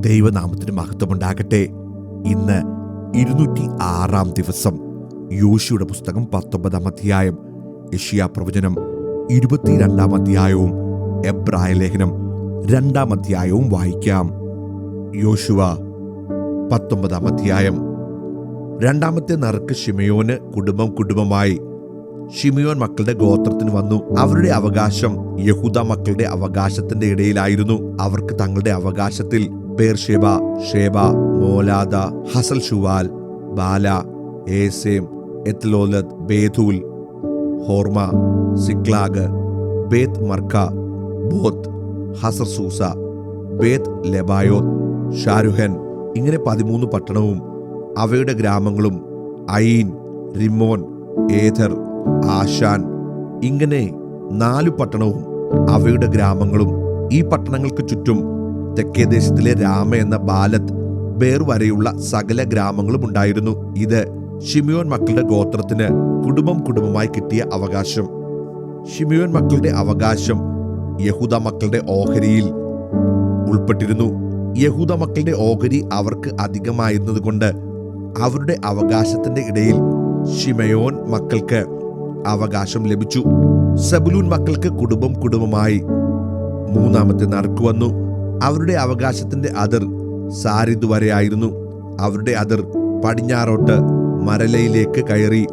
ദൈവനാമത്തിന് മഹത്വമുണ്ടാകട്ടെ. ഇന്ന് 206 ദിവസം. യോശുവയുടെ പുസ്തകം 19 അധ്യായം, യെശയ്യാ പ്രവചനം 22 അധ്യായവും എബ്രായ ലേഖനം 2 അധ്യായവും വായിക്കാം. യോശുവ 19 അധ്യായം. 2 നറുക്ക് ശിമെയോന് കുടുംബമായി ശിമെയോൻ മക്കളുടെ ഗോത്രത്തിന് വന്നു. അവരുടെ അവകാശം യഹൂദ മക്കളുടെ അവകാശത്തിന്റെ ഇടയിലായിരുന്നു. അവർക്ക് തങ്ങളുടെ അവകാശത്തിൽ ബേർഷേബ, ഷേബ, മോലാദ, ഹസൽ ഷുവാൽ, ബാല, ഏസേം, എത്ലോലദ്, ബേഥൂൽ, ഹോർമ, സിക്ലാഗ്, ബേത്ത് മർക്ക, ബോത്ത്, ഹസർ സൂസ, ബേത്ത് ലെബായോത്ത്, ഷാരുഹൻ, ഇങ്ങനെ 13 പട്ടണവും അവയുടെ ഗ്രാമങ്ങളും, അയീൻ, റിമ്മോൻ, ഏഥർ, ആശാൻ, ഇങ്ങനെ 4 പട്ടണവും അവയുടെ ഗ്രാമങ്ങളും. ഈ പട്ടണങ്ങൾക്ക് ചുറ്റും തെക്കേദേശത്തിലെ രാമ എന്ന ബാലത്ത് ബേർ വരെയുള്ള സകല ഗ്രാമങ്ങളും ഉണ്ടായിരുന്നു. ഇത് ശിമെയോൻ മക്കളുടെ ഗോത്രത്തിന് കുടുംബമായി കിട്ടിയ അവകാശം. ശിമെയോൻ മക്കളുടെ അവകാശം യഹൂദ മക്കളുടെ ഓഹരിയിൽ ഉൾപ്പെട്ടിരുന്നു. യഹൂദ മക്കളുടെ ഓഹരി അവർക്ക് അധികമായിരുന്നതുകൊണ്ട് അവരുടെ അവകാശത്തിന്റെ ഇടയിൽ ശിമെയോൻ മക്കൾക്ക് അവകാശം ലഭിച്ചു. സെബുലൂൻ മക്കൾക്ക് കുടുംബമായി 3 നറുക്ക് വന്നു. അവരുടെ അവകാശത്തിന്റെ അതിർ സാരിദ് വരെയായിരുന്നു. അവരുടെ അതിർ പടിഞ്ഞാറോട്ട് മരലയിലേക്ക് കയറി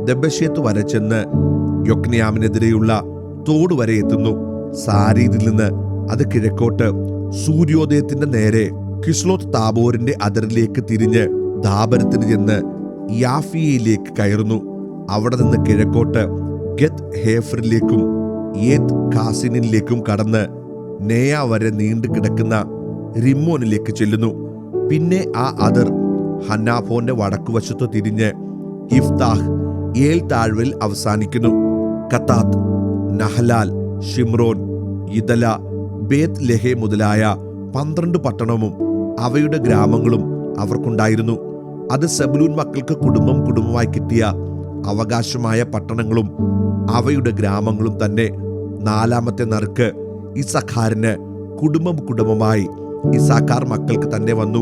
ദബ്ബശേത്ത് വരെ ചെന്ന് യൊക്നെയാമിനെതിരെയുള്ള തോട് വരെ എത്തുന്നു. സാരീദിൽ നിന്ന് അത് കിഴക്കോട്ട് സൂര്യോദയത്തിന്റെ നേരെ കിസ്ലോത്ത് താബോറിന്റെ അതിരിലേക്ക് തിരിഞ്ഞ് ദാബരത്തിന് ചെന്ന് യാഫിയയിലേക്ക് കയറുന്നു. അവിടെ നിന്ന് കിഴക്കോട്ട് ഗത്ത് ഹേഫറിലേക്കും യേത്ത് കാസിനിലേക്കും കടന്ന് നേയ വരെ നീണ്ടു കിടക്കുന്ന റിമ്മോനിലേക്ക് ചെല്ലുന്നു. പിന്നെ ആ അതിർ ഹന്നാഫോന്റെ വടക്കുവശത്ത് തിരിഞ്ഞ് ഇഫ്താഹ് ഏൽ താഴ്വരയിൽ അവസാനിക്കുന്നു. കത്താത്ത്, നഹലാൽ, ഷിമ്രോൻ, ഇദല, ബേത്ത് ലെഹെ മുതലായ 12 പട്ടണവും അവയുടെ ഗ്രാമങ്ങളും അവർക്കുണ്ടായിരുന്നു. അത് സെബുലൂൻ മക്കൾക്ക് കുടുംബമായി കിട്ടിയ അവകാശമായ പട്ടണങ്ങളും അവയുടെ ഗ്രാമങ്ങളും തന്നെ. 4 നറുക്ക് ഇസ്സാഖാരിന് കുടുംബമായി ഇസ്സാഖാർ മക്കൾക്ക് തന്നെ വന്നു.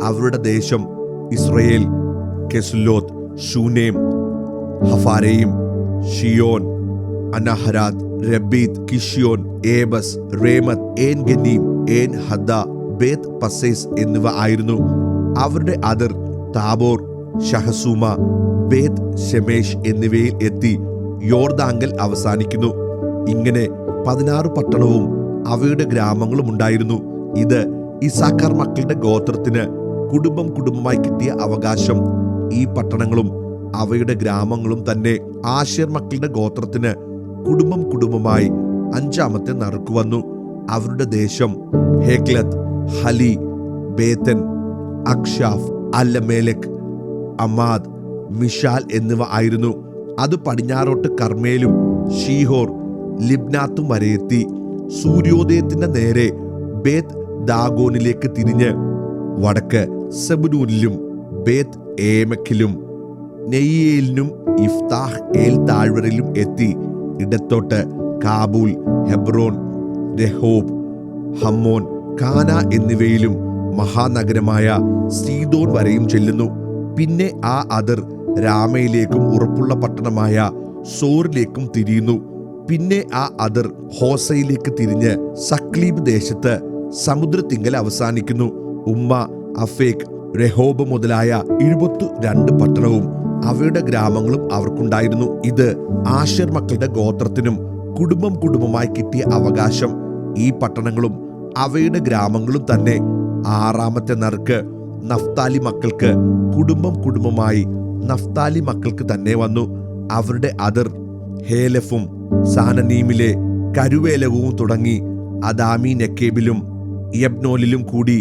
അവരുടെ ദേശം ഇസ്രയേൽ, കെസുല്ലോത്ത്, ഷൂനേം, ഹഫാരയും, ഷിയോൻ, അനഹരാദ്, രബീത്, കിഷ്യോൻ, ഏബസ്, റേമത്ത്, ഏൻ ഗനീം, ഏൻ ഹദ്ദ, ബേത്ത് പസേസ് എന്നിവ ആയിരുന്നു. അവരുടെ അതിർ താബോർ, ഷഹസൂമ, ബേത്ത് ഷെമേഷ് എന്നിവയിൽ എത്തി യോർദാങ്കൽ അവസാനിക്കുന്നു. ഇങ്ങനെ 16 പട്ടണവും അവയുടെ ഗ്രാമങ്ങളും ഉണ്ടായിരുന്നു. ഇത് ഇസ്സാഖാർ മക്കളുടെ ഗോത്രത്തിന് കുടുംബമായി കിട്ടിയ അവകാശം. ഈ പട്ടണങ്ങളും അവയുടെ ഗ്രാമങ്ങളും തന്നെ. ആശേർ മക്കളുടെ ഗോത്രത്തിന് കുടുംബമായി 5 നറുക്ക് വന്നു. അവരുടെ ദേശം ഹേക്ലത്ത്, ഹലി, ബേത്തൻ, അക്ഷാഫ്, അല്ലമേലെക്, അമാദ്, മിഷാൽ എന്നിവ ആയിരുന്നു. അത് പടിഞ്ഞാറോട്ട് കർമ്മേലും ഷീഹോർ, ലിബ്നാത്തും വരെയെത്തി സൂര്യോദയത്തിന്റെ നേരെ ബേത്ത് ദാഗോനിലേക്ക് തിരിഞ്ഞ് വടക്ക് സെബുലൂനിലും ബേത്ത് ഏമെക്കിലും നെയ്യേലിനും ഇഫ്താഹ് ഏൽ താഴ്വരയിലും എത്തി ഇടത്തോട്ട് കാബൂൽ, ഹെബ്രോൻ, രഹോബ്, ഹമ്മോൻ, കാന എന്നിവയിലും മഹാനഗരമായ സീദോൻ വരെയും ചെല്ലുന്നു. പിന്നെ ആ അതിർ രാമയിലേക്കും ഉറപ്പുള്ള പട്ടണമായ സോറിലേക്കും തിരിയുന്നു. പിന്നെ ആ അതിർ ഹോസയിലേക്ക് തിരിഞ്ഞ് സക്ലീബ് ദേശത്ത് സമുദ്രത്തിങ്കൽ അവസാനിക്കുന്നു. ഉമ്മ, അഫേക്ക്, രഹോബ് മുതലായ 72 പട്ടണവും അവയുടെ ഗ്രാമങ്ങളും അവർക്കുണ്ടായിരുന്നു. ഇത് ആശേർ മക്കളുടെ ഗോത്രത്തിനും കുടുംബമായി കിട്ടിയ അവകാശം. ഈ പട്ടണങ്ങളും അവയുടെ ഗ്രാമങ്ങളും തന്നെ. 6 നറുക്ക് നഫ്താലി മക്കൾക്ക് കുടുംബമായി നഫ്താലി മക്കൾക്ക് തന്നെ വന്നു. അവരുടെ അതിർ ഹേലഫും സാനനീമിലെ കരുവേലകവും തുടങ്ങി അദാമി നെക്കേബിലും യബ്നോലിലും കൂടി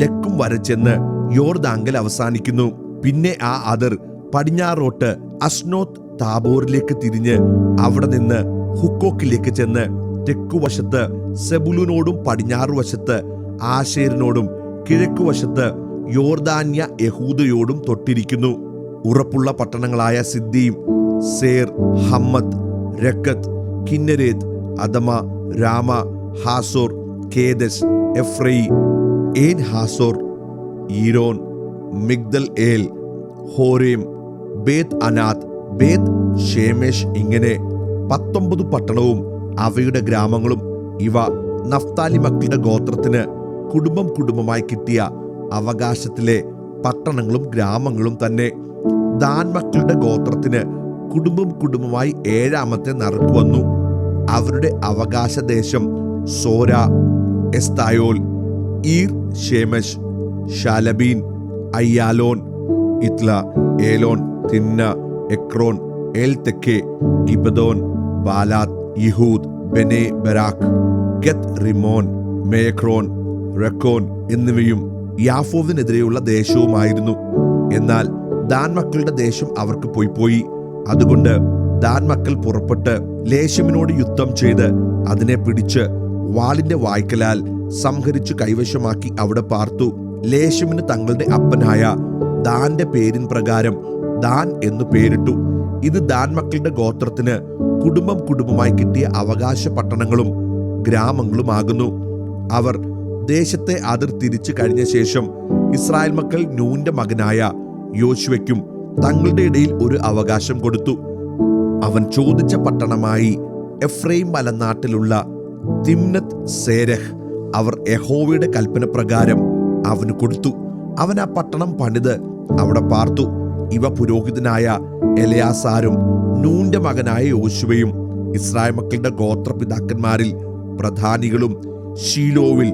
ലക്കും വരച്ചെന്ന് യോർദാങ്കൽ അവസാനിക്കുന്നു. പിന്നെ ആ അതിർ പടിഞ്ഞാറോട്ട് അസ്നോത്ത് താബോറിലേക്ക് തിരിഞ്ഞ് അവിടെ നിന്ന് ഹുക്കോക്കിലേക്ക് ചെന്ന് തെക്കുവശത്ത് സെബുലൂനോടും പടിഞ്ഞാറുവശത്ത് ആശേരിനോടും കിഴക്കുവശത്ത് യോർദാന്യ യഹൂദയോടും തൊട്ടിരിക്കുന്നു. ഉറപ്പുള്ള പട്ടണങ്ങളായ സിദ്ദീം, സേർ, ഹമ്മത്ത്, രക്കത്ത്, കിന്നരേത്ത്, അദമ, രാമ, ഹാസോർ, കേദസ്, എഫ്രയി, ഏൻ ഹാസോർ, ഈരോൻ, മിഗ്ദൽ ഏൽ, ഹോരേം, ബേത് അനാത്ത്, ബേത് ഷേമെഷ്, ഇങ്ങനെ 19 പട്ടണവും അവയുടെ ഗ്രാമങ്ങളും. ഇവ നഫ്താലി മക്കളുടെ ഗോത്രത്തിന് കുടുംബം കുടുംബമായി കിട്ടിയ അവകാശത്തിലെ പട്ടണങ്ങളും ഗ്രാമങ്ങളും തന്നെ. ദാൻ മക്കളുടെ ഗോത്രത്തിന് കുടുംബം കുടുംബമായി 7ാമത്തെ നറുക്ക് വന്നു. അവരുടെ അവകാശദേശം സോര, എസ്തായോൽ, ഈർ ഷേമെഷ്, ഷാലബീൻ, അയ്യാലോൻ, ഇത്ല, ഏലോൻ, തിന്ന, എക്രോൻ, എൽ തെക്കെ, ഗിബദോൻ, ബാലാത്ത്, യഹൂദ്, ബെനെ ബരാക്ക്, ഗത്ത് റിമോൻ, മേക്രോൻ, റെക്കോൻ എന്നിവയും യാഫോവിനെതിരെയുള്ള ദേശവുമായിരുന്നു. എന്നാൽ ദാൻ മക്കളുടെ ദേശം അവർക്ക് പോയി. അതുകൊണ്ട് ദാൻ മക്കൾ പുറപ്പെട്ട് ലേശമിനോട് യുദ്ധം ചെയ്ത് അതിനെ പിടിച്ച് വാളിന്റെ വായ്ക്കലാൽ സംഹരിച്ചു കൈവശമാക്കി അവിടെ പാർത്തു. ലേശമിന് തങ്ങളുടെ അപ്പനായ ദാന്റെ പേരിൻ പ്രകാരം ദാൻ എന്നു പേരിട്ടു. ഇത് ദാൻ മക്കളുടെ ഗോത്രത്തിന് കുടുംബം കുടുംബമായി കിട്ടിയ അവകാശ പട്ടണങ്ങളും ഗ്രാമങ്ങളുമാകുന്നു. അവർ ദേശത്തെ അതിർ തിരിച്ചു കഴിഞ്ഞ ശേഷം ഇസ്രായേൽ മക്കൾ നൂന്റെ മകനായ യോശുവയ്ക്കും തങ്ങളുടെ ഇടയിൽ ഒരു അവകാശം കൊടുത്തു. അവൻ ചോദിച്ച പട്ടണമായി എഫ്രൈം മലനാട്ടിലുള്ള തിമ്നത്ത് സേരഹ് അവർ യഹോവയുടെ കൽപ്പന പ്രകാരം അവന് കൊടുത്തു. അവൻ ആ പട്ടണം പണിത് അവിടെ പാർത്തു. ഇവ പുരോഹിതനായ എലയാസാരും നൂന്റെ മകനായ യോശുവയും ഇസ്രായേൽ മക്കളുടെ ഗോത്രപിതാക്കന്മാരിൽ പ്രധാനികളും ശീലോവിൽ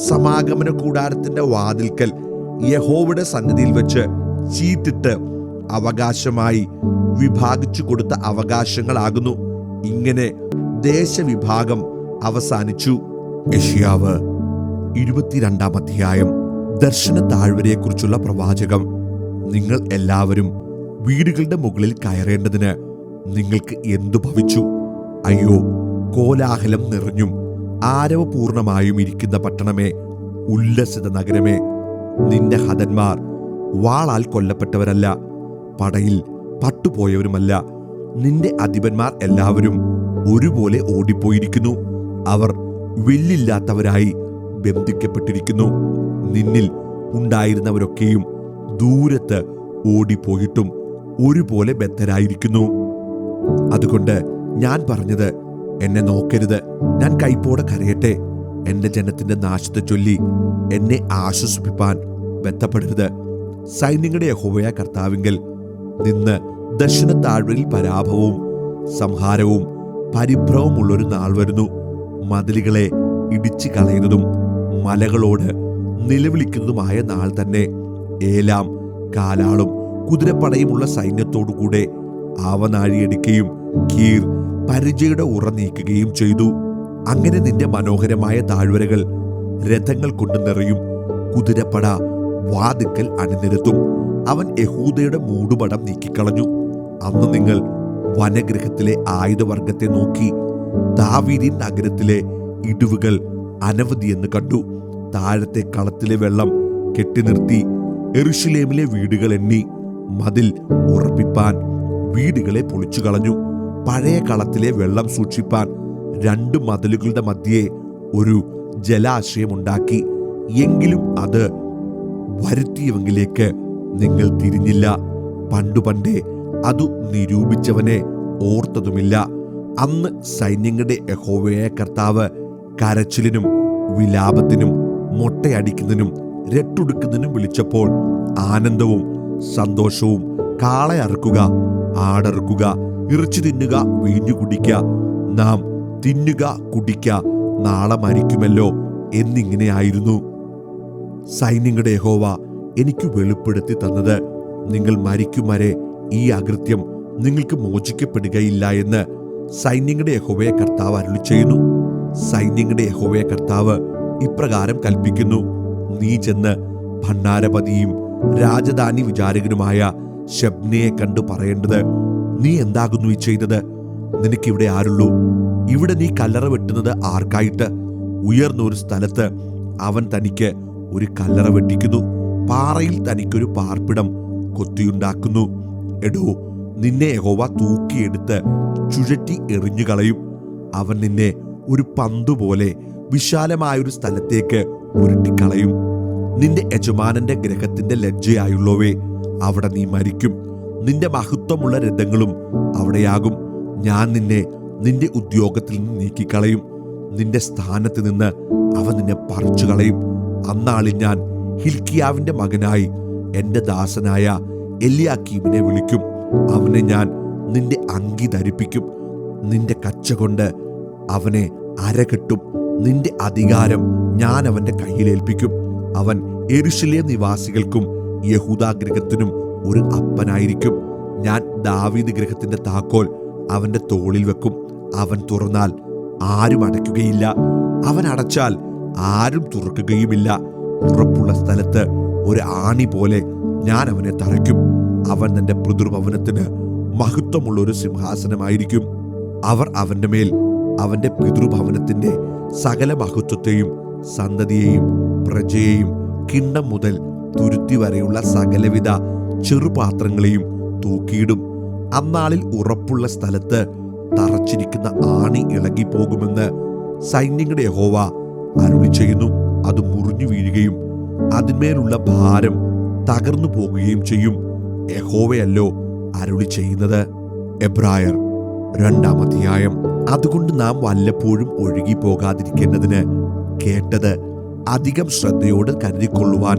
സമാഗമന കൂടാരത്തിന്റെ വാതിൽക്കൽ യഹോവയുടെ സന്നിധിയിൽ വെച്ച് ചീട്ടിട്ട് അവകാശമായി വിഭാഗിച്ചു കൊടുത്ത അവകാശങ്ങളാകുന്നു. ഇങ്ങനെ ദേശവിഭാഗം അവസാനിച്ചു. യെശയ്യാവ് 22-ാം അധ്യായം. ദർശന താഴ്വരയെക്കുറിച്ചുള്ള പ്രവാചകം. നിങ്ങൾ എല്ലാവരും വീടുകളുടെ മുകളിൽ കയറേണ്ടതിന് നിങ്ങൾക്ക് എന്തു ഭവിച്ചു? അയ്യോ, കോലാഹലം നിറഞ്ഞും ആരവപൂർണമായും ഇരിക്കുന്ന പട്ടണമേ, ഉല്ലസിത നഗരമേ, നിന്റെ ഹതന്മാർ വാളാൽ കൊല്ലപ്പെട്ടവരല്ല, പടയിൽ പട്ടുപോയവരുമല്ല. നിന്റെ അധിപന്മാർ എല്ലാവരും ഒരുപോലെ ഓടിപ്പോയിരിക്കുന്നു. അവർ വില്ലില്ലാത്തവരായി ബന്ധിക്കപ്പെട്ടിരിക്കുന്നു. നിന്നിൽ ഉണ്ടായിരുന്നവരൊക്കെയും ദൂരത്ത് ഓടിപ്പോയിട്ടും ഒരുപോലെ ബദ്ധരായിരിക്കുന്നു. അതുകൊണ്ട് ഞാൻ പറഞ്ഞത്, എന്നെ നോക്കരുത്, ഞാൻ കൈപ്പോടെ കരയട്ടെ. എന്റെ ജനത്തിന്റെ നാശത്തെ ചൊല്ലി എന്നെ ആശ്വസിപ്പിപ്പാൻ ബന്ധപ്പെടരുത്. സൈന്യങ്ങളുടെ യഹോവയായ കർത്താവിങ്കൽ നിന്ന് ദർശന താഴ്വരയിൽ പരാഭവവും സംഹാരവും പരിഭ്രമമുള്ളൊരു നാൾ വരുന്നു. മതിലുകളെ ഇടിച്ചു കളയുന്നതും മലകളോട് നിലവിളിക്കുന്നതുമായ നാൾ തന്നെ. ഏലാം കാലാളും കുതിരപ്പടയുമുള്ള സൈന്യത്തോടുകൂടെ ആവനാഴിയടിക്കുകയും കീർ പരിചയുടെ ഉറ നീക്കുകയും ചെയ്തു. അങ്ങനെ നിന്റെ മനോഹരമായ താഴ്വരകൾ രഥങ്ങൾ കൊണ്ട് നിറയും. കുതിരപ്പട വാതിക്കൽ അണിനിരത്തും. അവൻ യഹൂദയുടെ മൂടുപടം നീക്കിക്കളഞ്ഞു. അന്ന് നിങ്ങൾ വനഗൃഹത്തിലെ ആയുധവർഗത്തെ നോക്കി ദാവീദിൻ നഗരത്തിലെ ഇടിവുകൾ അനവധിയെന്ന് കണ്ടു. താഴത്തെ കളത്തിലെ വെള്ളം കെട്ടിനിർത്തി യെരൂശലേമിലെ വീടുകൾ എണ്ണി മതിൽ ഉറപ്പിപ്പാൻ വീടുകളെ പൊളിച്ചു കളഞ്ഞു. പഴയ കളത്തിലെ വെള്ളം സൂക്ഷിപ്പാൻ 2 മതിലുകളുടെ മധ്യേ ഒരു ജലാശയമുണ്ടാക്കി. എങ്കിലും അത് വരുത്തിയവങ്കിലേക്ക് നിങ്ങൾ തിരിഞ്ഞില്ല. പണ്ടുപണ്ടേ അതു നിരൂപിച്ചവനെ ഓർത്തതുമില്ല. അന്ന് സൈന്യങ്ങളുടെ യഹോവയായ കർത്താവ് കരച്ചിലിനും വിലാപത്തിനും മൊട്ടയടിക്കുന്നതിനും രട്ടുടുക്കുന്നതിനും വിളിച്ചപ്പോൾ ആനന്ദവും സന്തോഷവും കാളയറുക്കുക, ആടറുക്കുക, ഇറച്ചി തിന്നുക, വീഞ്ഞു കുടിക്ക, നാം തിന്നുക കുടിക്ക, നാളെ മരിക്കുമല്ലോ എന്നിങ്ങനെയായിരുന്നു. സൈന്യങ്ങളുടെ യഹോവ എനിക്ക് വെളിപ്പെടുത്തി തന്നത്, നിങ്ങൾ മരിക്കും വരെ ഈ അകൃത്യം നിങ്ങൾക്ക് മോചിക്കപ്പെടുകയില്ല എന്ന് സൈന്യങ്ങളുടെ യഹോവയായ കർത്താവ് അരുളി ചെയ്യുന്നു. സൈന്യങ്ങളുടെ യഹോവയായ കർത്താവ് ഇപ്രകാരം കൽപ്പിക്കുന്നു, നീ ചെന്ന് ഭണ്ഡാരപതിയും രാജധാനി വിചാരകനുമായ ശബ്നയെ കണ്ടു പറയേണ്ടത്, നീ എന്താകുന്നു ഈ ചെയ്തത്? നിനക്കിവിടെ ആരുള്ളൂ? ഇവിടെ നീ കല്ലറ വെട്ടുന്നത് ആർക്കായിട്ട്? ഉയർന്ന ഒരു സ്ഥലത്ത് അവൻ തനിക്ക് ഒരു കല്ലറ വെട്ടിക്കുന്നു, പാറയിൽ തനിക്കൊരു പാർപ്പിടം കൊത്തിയുണ്ടാക്കുന്നു. എടോ, നിന്നെ യഹോവ തൂക്കിയെടുത്ത് ചുഴറ്റി എറിഞ്ഞുകളയും. അവൻ നിന്നെ ഒരു പന്തുപോലെ വിശാലമായൊരു സ്ഥലത്തേക്ക് ഉരുട്ടിക്കളയും. നിന്റെ യജമാനന്റെ ഗ്രഹത്തിന്റെ ലജ്ജയായുള്ളവേ, അവിടെ നീ മരിക്കും. നിന്റെ മഹത്വമുള്ള രഥങ്ങളും അവിടെയാകും. ഞാൻ നിന്നെ നിന്റെ ഉദ്യോഗത്തിൽ നിന്ന് നീക്കിക്കളയും. നിന്റെ സ്ഥാനത്ത് നിന്ന് അവൻ നിന്നെ പറിച്ചു കളയും. അന്നാളിൽ ഞാൻ ഹിൽക്കിയാവിന്റെ മകനായി എന്റെ ദാസനായ എല്യാക്കീമിനെ വിളിക്കും. അവനെ ഞാൻ നിന്റെ അങ്കി ധരിപ്പിക്കും. നിന്റെ കച്ച കൊണ്ട് അവനെ അരകെട്ടും. നിന്റെ അധികാരം ഞാൻ അവന്റെ കയ്യിലേൽപ്പിക്കും. അവൻ യെരൂശലേം നിവാസികൾക്കും യഹൂദാ ഗൃഹത്തിനും ഒരു അപ്പനായിരിക്കും. ഞാൻ ദാവീദ് ഗൃഹത്തിന്റെ താക്കോൽ അവന്റെ തോളിൽ വെക്കും. അവൻ തുറന്നാൽ ആരും അടയ്ക്കുകയില്ല, അവൻ അടച്ചാൽ ആരും തുറക്കുകയുമില്ല. ഉറപ്പുള്ള സ്ഥലത്ത് ഒരു ആണി പോലെ ഞാൻ അവനെ തറയ്ക്കും. അവൻ തന്റെ പിതൃഭവനത്തിന് മഹത്വമുള്ള ഒരു സിംഹാസനമായിരിക്കും. അവർ അവന്റെ മേൽ അവന്റെ പിതൃഭവനത്തിന്റെ സകല മഹത്വത്തെയും സന്തതിയെയും പ്രജയെയും കിണ്ണം മുതൽ തുരുത്തി വരെയുള്ള സകലവിധ ചെറുപാത്രങ്ങളെയും തൂക്കിയിടും. അന്നാളിൽ ഉറപ്പുള്ള സ്ഥലത്ത് തറച്ചിരിക്കുന്ന ആണി ഇളകിപ്പോകുമെന്ന് സൈന്യങ്ങളുടെ യഹോവ അരുളി ചെയ്യുന്നു. അത് മുറിഞ്ഞു വീഴുകയും അതിന്മേലുള്ള ഭാരം തകർന്നു പോകുകയും ചെയ്യും. യഹോവയല്ലോ അരുളി ചെയ്യുന്നത്. എബ്രായർ 2-ാം അധ്യായം. അതുകൊണ്ട് നാം വല്ലപ്പോഴും ഒഴുകി പോകാതിരിക്കേണ്ടതിന് കേട്ടത് അധികം ശ്രദ്ധയോട് കരുതിക്കൊള്ളുവാൻ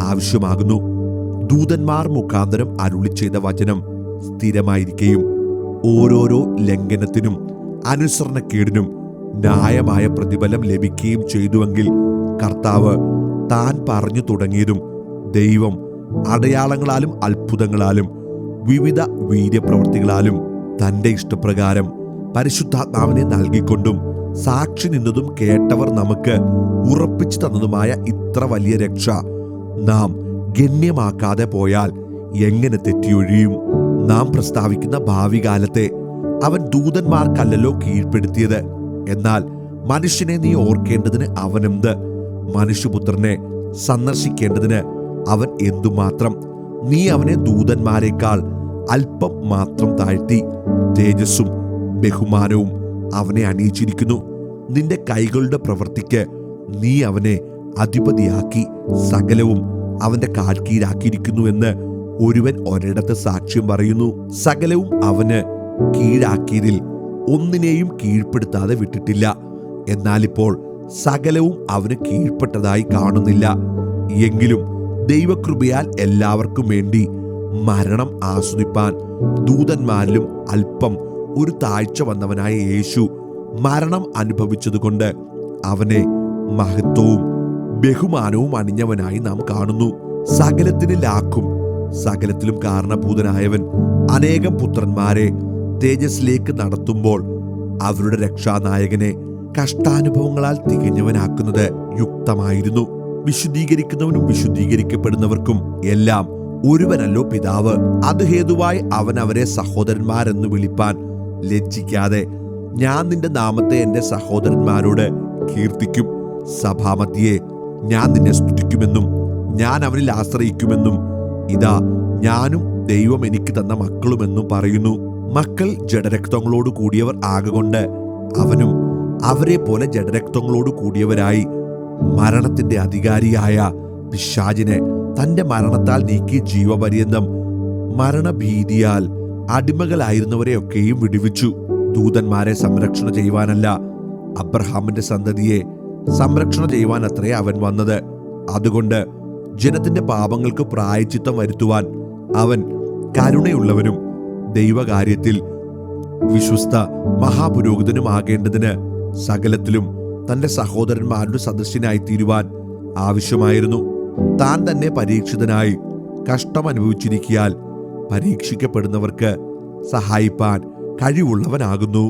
ആവശ്യമാകുന്നു. ദൂതന്മാർ മുഖാന്തരം അരുളി ചെയ്ത വചനം സ്ഥിരമായിരിക്കുകയും ഓരോരോ ലംഘനത്തിനും അനുസരണക്കേടിനും ന്യായമായ പ്രതിഫലം ലഭിക്കുകയും ചെയ്തുവെങ്കിൽ കർത്താവ് താൻ പറഞ്ഞു തുടങ്ങിയതും ദൈവം അടയാളങ്ങളാലും അത്ഭുതങ്ങളാലും വിവിധ വീര്യപ്രവൃത്തികളാലും തന്റെ ഇഷ്ടപ്രകാരം പരിശുദ്ധാത്മാവിനെ നൽകിക്കൊണ്ടും സാക്ഷി നിന്നതും കേട്ടവർ നമുക്ക് ഉറപ്പിച്ചു തന്നതുമായ ഇത്ര വലിയ രക്ഷ നാം ഗണ്യമാക്കാതെ പോയാൽ എങ്ങനെ തെറ്റിയൊഴിയും? നാം പ്രസ്താവിക്കുന്ന ഭാവി കാലത്തെ അവൻ ദൂതന്മാർക്കല്ലല്ലോ കീഴ്പ്പെടുത്തിയത്. എന്നാൽ മനുഷ്യനെ നീ ഓർക്കേണ്ടതിന് അവനെന്ത്? മനുഷ്യപുത്രനെ സന്ദർശിക്കേണ്ടതിന് അവൻ എന്തുമാത്രം? നീ അവനെ ദൂതന്മാരെക്കാൾ അല്പം മാത്രം താഴ്ത്തി. തേജസ്സും ബഹുമാനവും അവനെ അണിയിച്ചിരിക്കുന്നു. നിന്റെ കൈകളുടെ പ്രവൃത്തിക്ക് നീ അവനെ അധിപതിയാക്കി സകലവും അവന്റെ കാൽ കീഴാക്കിയിരിക്കുന്നു എന്ന് ഒരുവൻ ഒരിടത്ത് സാക്ഷ്യം പറയുന്നു. സകലവും അവന് കീഴാക്കിയതിൽ ഒന്നിനെയും കീഴ്പ്പെടുത്താതെ വിട്ടിട്ടില്ല. എന്നാൽ ഇപ്പോൾ സകലവും അവന് കീഴ്പ്പെട്ടതായി കാണുന്നില്ല. എങ്കിലും ദൈവകൃപയാൽ എല്ലാവർക്കും വേണ്ടി മരണം ആസ്വദിപ്പാൻ ദൂതന്മാരിലും അല്പം ഒരു താഴ്ച വന്നവനായ യേശു മരണം അനുഭവിച്ചതുകൊണ്ട് അവനെ മഹത്വവും ബഹുമാനവും അണിഞ്ഞവനായി നാം കാണുന്നു. സകലത്തിന് ലാക്കും സകലത്തിലും കാരണഭൂതനായവൻ അനേകം പുത്രന്മാരെ തേജസ്സിലേക്ക് നടത്തുമ്പോൾ അവരുടെ രക്ഷാനായകനെ കഷ്ടാനുഭവങ്ങളാൽ തികഞ്ഞവനാക്കുന്നത് യുക്തമായിരുന്നു. വിശുദ്ധീകരിക്കുന്നവനും വിശുദ്ധീകരിക്കപ്പെടുന്നവർക്കും എല്ലാം ഒരുവനല്ലോ പിതാവ്. അത് ഹേതുവായി അവൻ അവരെ സഹോദരന്മാരെന്ന് വിളിപ്പാൻ ലജ്ജിക്കാതെ ഞാൻ നിന്റെ നാമത്തെ എന്റെ സഹോദരന്മാരോട് കീർത്തിക്കും. സഭാമധ്യേ ഞാൻ നിന്നെ സ്തുതിക്കുമെന്നും ഞാൻ അവനിൽ ആശ്രയിക്കുമെന്നും ഇതാ ഞാനും ദൈവം എനിക്ക് തന്ന മക്കളുമെന്നും പറയുന്നു. മക്കൾ ജഡരക്തങ്ങളോട് കൂടിയവർ ആകൊണ്ട് അവനും അവരെ പോലെ ജഡരക്തങ്ങളോട് കൂടിയവരായി മരണത്തിന്റെ അധികാരിയായ പിശാചിനെ തന്റെ മരണത്താൽ നീക്കി ജീവപര്യന്തം മരണഭീതിയാൽ അടിമകളായിരുന്നവരെയൊക്കെയും വിടുവിച്ചു. ദൂതന്മാരെ സംരക്ഷണ ചെയ്യുവാനല്ല, അബ്രഹാമിന്റെ സന്തതിയെ സംരക്ഷണ ചെയ്യുവാൻ അത്രേ അവൻ വന്നത്. അതുകൊണ്ട് ജനത്തിന്റെ പാപങ്ങൾക്ക് പ്രായശ്ചിത്തം വരുത്തുവാൻ അവൻ കരുണയുള്ളവനും ദൈവകാര്യത്തിൽ വിശ്വസ്ത മഹാപുരോഹിതനുമാകേണ്ടതിന് സകലത്തിലും തന്റെ സഹോദരന്മാരുടെ സദസ്യനായി തീരുവാൻ ആവശ്യമായിരുന്നു. താൻ തന്നെ പരീക്ഷിതനായി കഷ്ടം അനുഭവിച്ചിരിക്കയാൽ പരീക്ഷിക്കപ്പെടുന്നവർക്ക് സഹായിപ്പാൻ കഴിവുള്ളവനാകുന്നു.